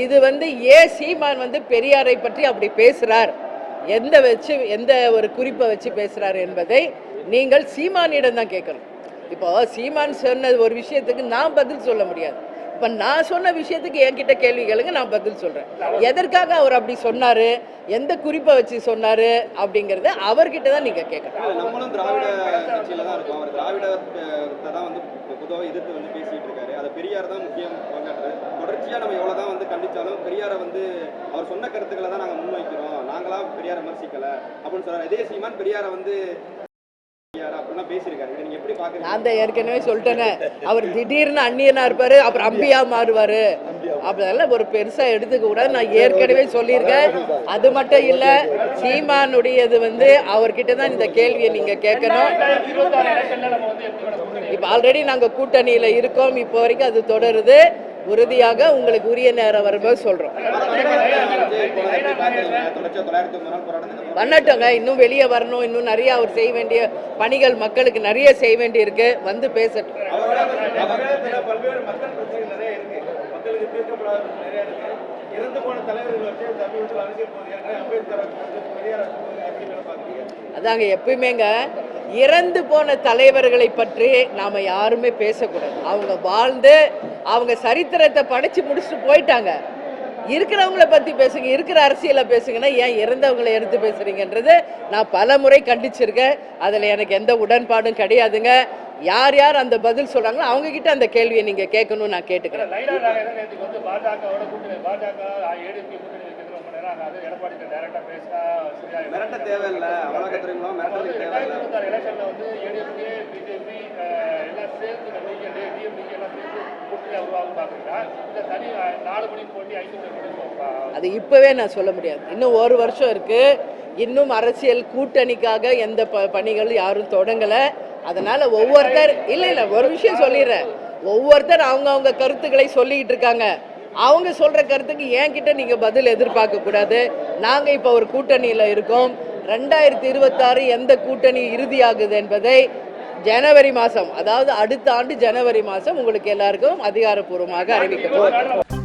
இது சீமான் பெரியாரை பற்றி அப்படி பேசுறார், எந்த ஒரு குறிப்பை வச்சு பேசுறார் என்பதை நீங்கள் சீமானிடம் தான் கேட்கணும். இப்போ சீமான் சொன்ன ஒரு விஷயத்துக்கு நான் பதில் சொல்ல முடியாது. இப்போ நான் சொன்ன விஷயத்துக்கு என்கிட்ட கேள்வி கேளுங்க, நான் பதில் சொல்கிறேன். எதற்காக அவர் அப்படி சொன்னார், எந்த குறிப்பை வச்சு சொன்னார் அப்படிங்கிறத அவர்கிட்ட தான் நீங்கள் கேட்கணும். நம்மளும் திராவிட கட்சியில் தான் இருக்கோம். அவர் திராவிடத்தை தான் பொதுவாக எதிர்த்து பேசிகிட்டு இருக்காரு. அதை பெரியார் தான் முக்கியம் பங்காற்று. தொடர்ச்சியாக நம்ம எவ்வளோ தான் கண்டித்தாலும் பெரியாரை அவர் சொன்ன கருத்துக்களை தான் நாங்கள் முன்வைக்கிறோம், நாங்களாம் பெரியாரை விமர்சிக்கலை அப்படின்னு சொல்கிறார். இதே சீமான் பெரியாரை நான் தான் ஏற்கனவே சொல்லிட்டேனே, அவர் திடீர்னு அந்நியனா இருப்பாரு, அப்புறம் அம்பியா மாறுவாரு, அப்படியெல்லாம் ஒரு பெருசா எடுத்துக்க கூடாது. நான் ஏற்கனவே சொல்லியிருக்கேன். அது மட்டும் இல்ல, சீமானுடையது அவர்கிட்ட தான் இந்த கேள்வியை நீங்க கேட்கணும். இப்ப ஆல்ரெடி நாங்க கூட்டணியில இருக்கோம், இப்போ வரைக்கும் அது தொடருது. உறுதியாக உங்களுக்கு உரிய நேரம் வரும்போது சொல்றோம். பண்ணட்டோங்க, இன்னும் வெளியே வரணும், இன்னும் நிறைய அவர் செய்ய வேண்டிய பணிகள் மக்களுக்கு நிறைய செய்ய வேண்டி இருக்கு, பேசட்டும். அதாங்க எப்பயுமேங்க, இறந்து போன தலைவர்களை பற்றி நாம யாருமே பேசக்கூடாது. அவங்க வாழ்ந்து அவங்க சரித்திரத்தை படிச்சு முடிச்சுட்டு போயிட்டாங்க. இருக்கிறவங்கள பத்தி பேசுங்க, இருக்கிற அரசியலை பேசுங்கன்னா ஏன் இறந்தவங்களை எடுத்து பேசுறீங்கன்றது நான் பல முறை கண்டிச்சிருக்கேன். அதுல எனக்கு எந்த உடன்பாடும் கிடையாதுங்க. யார் யார் அந்த பதில் சொல்றாங்களோ அவங்க கிட்ட அந்த கேள்வியை நீங்க கேட்கணும்னு நான் கேட்டுக்கிறேன். அது இப்பவே நான் சொல்ல முடியாது. இன்னும் ஒரு வருஷம் இருக்கு. இன்னும் அரசியல் கூட்டணிக்காக எந்த பணிகள் யாரும் தொடங்கல. அதனால ஒவ்வொருத்தர் இல்ல ஒரு விஷயம் சொல்லிடுறேன், ஒவ்வொருத்தர் அவங்க கருத்துக்களை சொல்லிட்டு இருக்காங்க. அவங்க சொல்ற கருத்துக்கு என்கிட்ட நீங்க பதில் எதிர்பார்க்க கூடாது. நாங்க இப்ப ஒரு கூட்டணியில இருக்கோம். 2026 எந்த கூட்டணி இறுதியாகுது என்பதை ஜனவரி மாதம், அதாவது அடுத்த ஆண்டு ஜனவரி மாதம் உங்களுக்கு எல்லாருக்கும் அதிகாரப்பூர்வமாக அறிவிக்கப்படும்.